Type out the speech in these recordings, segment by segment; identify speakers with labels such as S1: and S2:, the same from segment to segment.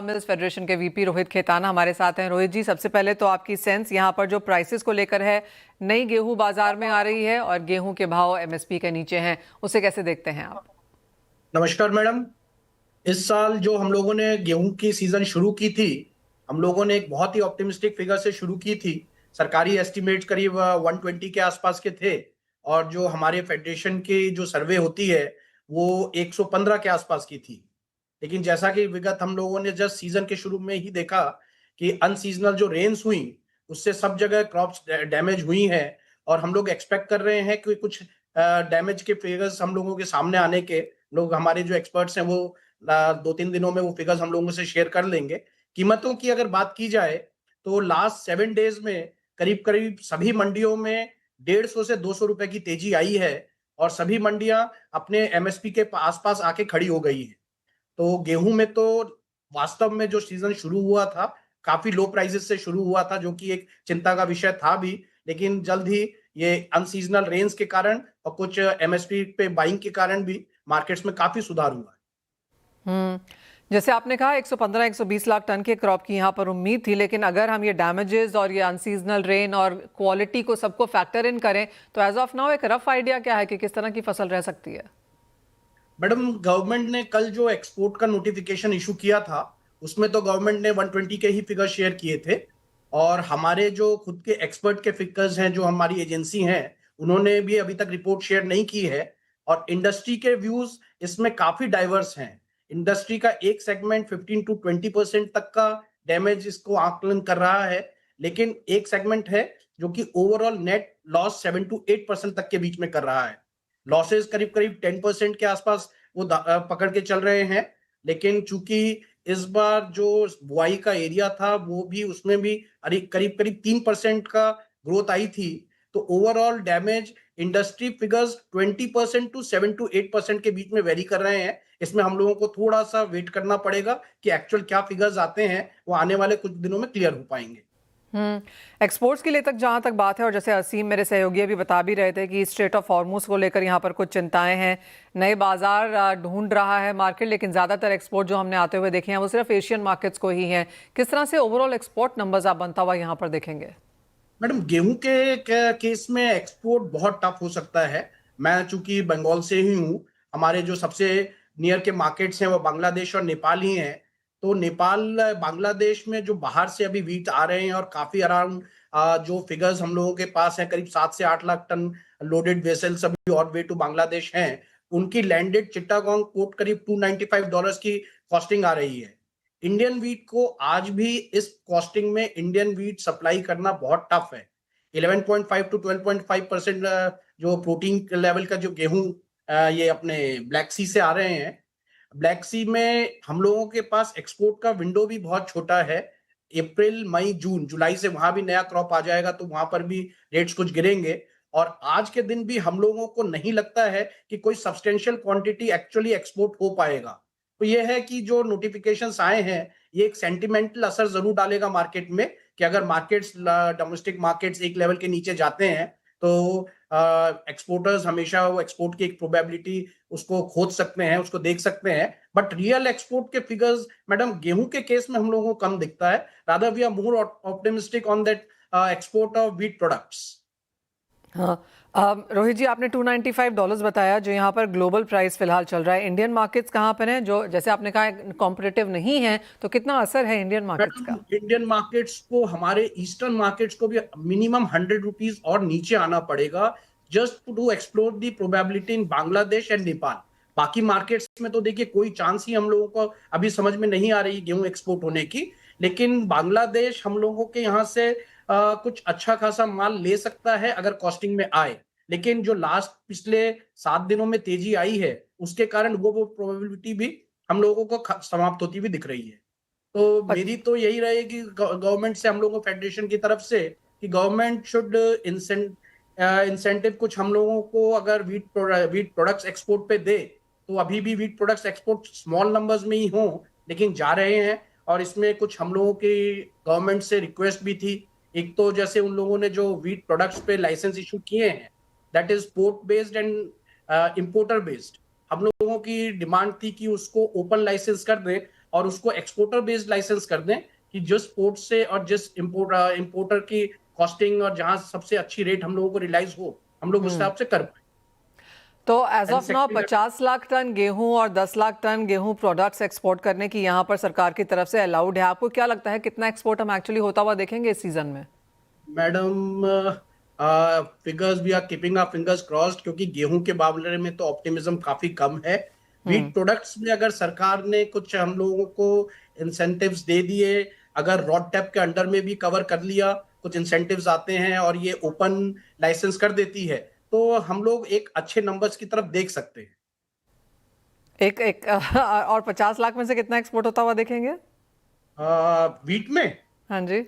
S1: Mills federation के VP Rohit खेताना हमारे साथ हैं। रोहित जी, सबसे पहले तो आपकी सेंस यहाँ पर जो प्राइसेस को लेकर है, नई गेहूं बाजार में आ रही है और गेहूं के भाव एमएसपी के नीचे हैं, उसे कैसे देखते हैं आप?
S2: नमस्कार मैडम। इस साल जो हम लोगों ने गेहूं की सीजन शुरू की थी, हम लोगों ने एक बहुत ही ऑप्टिमिस्टिक फिगर से शुरू की थी। सरकारी एस्टिमेट्स करीब 120 के आसपास के थे और जो हमारे फेडरेशन की जो सर्वे होती है वो 115 के आसपास की थी। लेकिन जैसा कि विगत हम लोगों ने जस्ट सीजन के शुरू में ही देखा कि अनसीजनल जो रेन्स हुई उससे सब जगह क्रॉप्स डैमेज हुई हैं और हम लोग एक्सपेक्ट कर रहे हैं कि कुछ डैमेज के फिगर्स हम लोगों के सामने आने के लोग हमारे जो एक्सपर्ट्स हैं वो 2-3 दिनों में वो फिगर्स हम लोगों से शेयर कर लेंगे। कीमतों की अगर बात की जाए तो लास्ट 7 डेज में करीब करीब सभी मंडियों में 150 से 200 रुपए की तेजी आई है और सभी मंडियां अपने एमएसपी के आसपास आके खड़ी हो गई है। तो गेहूं में तो वास्तव में जो सीजन शुरू हुआ था काफी लो प्राइसेस से शुरू हुआ था, जो कि एक चिंता का विषय था भी। लेकिन जल्द ही ये अनसीजनल रेन्स के कारण और कुछ एमएसपी पे बाइंग के कारण भी मार्केट्स में काफी सुधार हुआ है।
S1: जैसे आपने कहा 115-120 लाख टन के क्रॉप की यहाँ पर उम्मीद थी, लेकिन अगर हम ये डैमेजेस और ये अनसीजनल रेन और क्वालिटी को सबको फैक्टर इन करें तो एज ऑफ नाउ एक रफ आइडिया क्या है कि किस तरह की फसल रह सकती है?
S2: मैडम, गवर्नमेंट ने कल जो एक्सपोर्ट का नोटिफिकेशन इशू किया था उसमें तो गवर्नमेंट ने 120 के ही फिगर शेयर किए थे और हमारे जो खुद के एक्सपर्ट के फिगर्स हैं, जो हमारी एजेंसी हैं, उन्होंने भी अभी तक रिपोर्ट शेयर नहीं की है। और इंडस्ट्री के व्यूज इसमें काफी डाइवर्स हैं। इंडस्ट्री का एक सेगमेंट 15 to 20% तक का डैमेज इसको आकलन कर रहा है, लेकिन एक सेगमेंट है जो कि ओवरऑल नेट लॉस 7 to 8% तक के बीच में कर रहा है। लॉसेस करीब करीब 10% के आसपास वो पकड़ के चल रहे हैं। लेकिन चूंकि इस बार जो बुआई का एरिया था वो भी उसमें भी करीब करीब 3% का ग्रोथ आई थी, तो overall damage industry figures 20% to 7 to 8% के बीच में वेरी कर रहे हैं। इसमें हम लोगों को थोड़ा सा वेट करना पड़ेगा कि एक्चुअल क्या फिगर्स आते हैं, वो आने वाले कुछ दिनों में क्लियर हो पाएंगे।
S1: एक्सपोर्ट्स के लिए तक जहां तक बात है, और जैसे असीम मेरे सहयोगी अभी बता भी रहे थे कि स्ट्रेट ऑफ हॉर्मुज को लेकर यहाँ पर कुछ चिंताएं हैं, नए बाजार ढूंढ रहा है मार्केट, लेकिन ज्यादातर एक्सपोर्ट जो हमने आते हुए देखे हैं वो सिर्फ एशियन मार्केट्स को ही हैं। किस तरह से ओवरऑल एक्सपोर्ट नंबर्स आप बनता हुआ यहाँ पर देखेंगे?
S2: मैडम, गेहूं के केस में एक्सपोर्ट बहुत टफ हो सकता है। मैं चूंकि बंगाल से ही हूँ, हमारे जो सबसे नियर के मार्केट्स हैं वो बांग्लादेश और नेपाल ही हैं। तो नेपाल बांग्लादेश में जो बाहर से अभी व्हीट आ रहे हैं और काफी अराउंड जो फिगर्स हम लोगों के पास है, करीब 7 से 8 लाख टन लोडेड वेसल्स अभी और वे टू बांग्लादेश हैं। उनकी लैंडेड चिट्टागोंग पोर्ट करीब $295 की कॉस्टिंग आ रही है। इंडियन व्हीट को आज भी इस कॉस्टिंग में इंडियन व्हीट सप्लाई करना बहुत टफ है। 11.5 to 12.5% जो प्रोटीन लेवल का जो गेहूं ये अपने ब्लैक सी से आ रहे हैं। ब्लैक सी में हम लोगों के पास एक्सपोर्ट का विंडो भी बहुत छोटा है। अप्रैल, मई, जून, जुलाई से वहां भी नया क्रॉप आ जाएगा तो वहां पर भी रेट्स कुछ गिरेंगे। और आज के दिन भी हम लोगों को नहीं लगता है कि कोई सब्सटेंशियल क्वांटिटी एक्चुअली एक्सपोर्ट हो पाएगा। तो ये है कि जो नोटिफिकेशंस आए हैं ये एक सेंटिमेंटल असर जरूर डालेगा मार्केट में, कि अगर मार्केट्स डोमेस्टिक मार्केट्स एक लेवल के नीचे जाते हैं तो एक्सपोर्टर्स हमेशा वो एक्सपोर्ट की एक प्रोबेबिलिटी उसको खोज सकते हैं, उसको देख सकते हैं। बट रियल एक्सपोर्ट के फिगर्स मैडम गेहूं के केस में हम लोगों को कम दिखता है। Rather we are more optimistic on that export of wheat products.
S1: हाँ, रोहित जी, आपने $295 बताया जो यहाँ पर ग्लोबल प्राइस फिलहाल चल रहा है। इंडियन मार्केट्स कहाँ पर हैं, जो जैसे आपने कहा कॉम्पिटिटिव नहीं है, तो कितना असर है इंडियन मार्केट्स का?
S2: मैडम, इंडियन मार्केट्स को, हमारे ईस्टर्न मार्केट्स को भी मिनिमम 100 रुपीज और नीचे आना पड़ेगा just to explore the probability in Bangladesh and Nepal. बाकी मार्केट्स में तो देखिए कोई चांस ही हम लोगों को अभी समझ में नहीं आ रही गेहूं एक्सपोर्ट होने की। लेकिन बांग्लादेश हम लोगों के यहाँ से कुछ अच्छा खासा माल ले सकता है अगर कॉस्टिंग में आए। लेकिन जो लास्ट पिछले 7 दिनों में तेजी आई है उसके कारण वो प्रोबेबिलिटी भी हम लोगों को समाप्त होती हुई दिख रही है। तो मेरी तो यही रहेगी गवर्नमेंट से, हम लोगों फेडरेशन की तरफ से, कि गवर्नमेंट शुड इंसेंटिव कुछ हम लोगों को अगर व्हीट प्रोडक्ट्स एक्सपोर्ट पे दे तो अभी भी wheat products export small numbers में ही हों लेकिन जा रहे हैं। और इसमें कुछ हम लोगों की गवर्नमेंट से रिक्वेस्ट भी थी। एक तो जैसे उन लोगों ने जो व्हीट प्रोडक्ट्स पे लाइसेंस इशू किए हैं, that is port based and importer based, हम लोगों की डिमांड थी कि उसको ओपन लाइसेंस कर दें और उसको एक्सपोर्टर बेस्ड लाइसेंस कर दें कि जिस पोर्ट से और जिस इंपोर्टर की कॉस्टिंग और जहां सबसे अच्छी रेट हम लोगों को रियलाइज हो, हम लोग उस हिसाब से कर पाए।
S1: तो as
S2: end
S1: of now 50 lakh tonne गेहूं और 10 लाख टन गेहूं प्रोडक्ट्स एक्सपोर्ट करने की यहाँ पर सरकार की तरफ से अलाउड है। आपको क्या लगता है कितना एक्सपोर्ट हम एक्चुअली होता हुआ देखेंगे इस सीजन में?
S2: Madam, figures we are keeping our fingers crossed, क्योंकि गेहूं के मामले में तो ऑप्टिमिज्म काफी कम है। व्हीट प्रोडक्ट्स में अगर सरकार ने कुछ हम लोगों को इंसेंटिव्स दे दिए, अगर रॉड टैप के अंडर में भी कवर कर लिया, कुछ इंसेंटिव्स आते हैं और ये ओपन लाइसेंस कर देती है, तो हम लोग एक अच्छे नंबर्स की तरफ देख सकते हैं।
S1: एक एक और 50 लाख में से कितना एक्सपोर्ट होता हुआ देखेंगे?
S2: व्हीट में
S1: हाँ जी।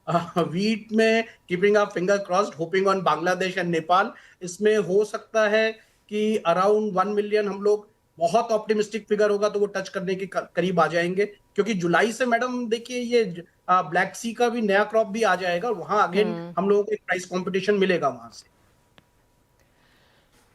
S2: वीट में keeping up finger crossed, hopping on Bangladesh and Nepal. इसमें हो सकता है कि अराउंड 1 मिलियन हम लोग, बहुत ऑप्टिमिस्टिक फिगर होगा तो वो टच करने के करीब आ जाएंगे, क्योंकि जुलाई से मैडम देखिए ये ब्लैक सी का भी नया क्रॉप भी आ जाएगा, वहां अगेन हम लोगों को एक प्राइस कंपटीशन मिलेगा वहां से।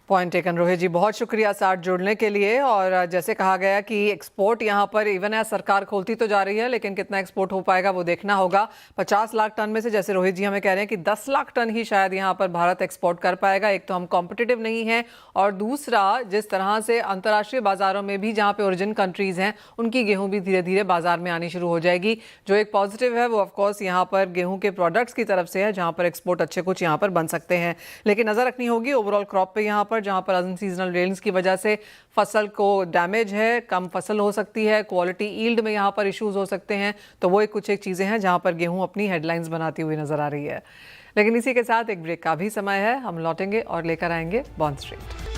S1: पॉइंट टेकन रोहित जी, बहुत शुक्रिया साथ जुड़ने के लिए। और जैसे कहा गया कि एक्सपोर्ट यहाँ पर इवन है, सरकार खोलती तो जा रही है लेकिन कितना एक्सपोर्ट हो पाएगा वो देखना होगा। 50 लाख टन में से जैसे रोहित जी हमें कह रहे हैं कि 10 लाख टन ही शायद यहाँ पर भारत एक्सपोर्ट कर पाएगा। एक तो हम कॉम्पिटिटिव नहीं है, और दूसरा जिस तरह से अंतर्राष्ट्रीय बाजारों में भी जहाँ पे ओरिजिन कंट्रीज हैं उनकी गेहूँ भी धीरे धीरे बाजार में आनी शुरू हो जाएगी। जो एक पॉजिटिव है वो ऑफकोर्स यहाँ पर गेहूँ के प्रोडक्ट्स की तरफ से है, जहाँ पर एक्सपोर्ट अच्छे कुछ यहाँ पर बन सकते हैं। लेकिन नजर रखनी होगी ओवरऑल क्रॉप पे, यहाँ पर जहाँ पर अनसीजनल रेन्स की वजह से फसल को डैमेज है, कम फसल हो सकती है, क्वालिटी ईल्ड में यहाँ पर इश्यूज हो सकते हैं। तो वो कुछ एक चीज़ें हैं जहाँ पर गेहूं अपनी हेडलाइंस बनाती हुई नजर आ रही है। लेकिन इसी के साथ एक ब्रेक का भी समय है, हम लौटेंगे और लेकर आएंगे बॉन्ड स्ट्रीट।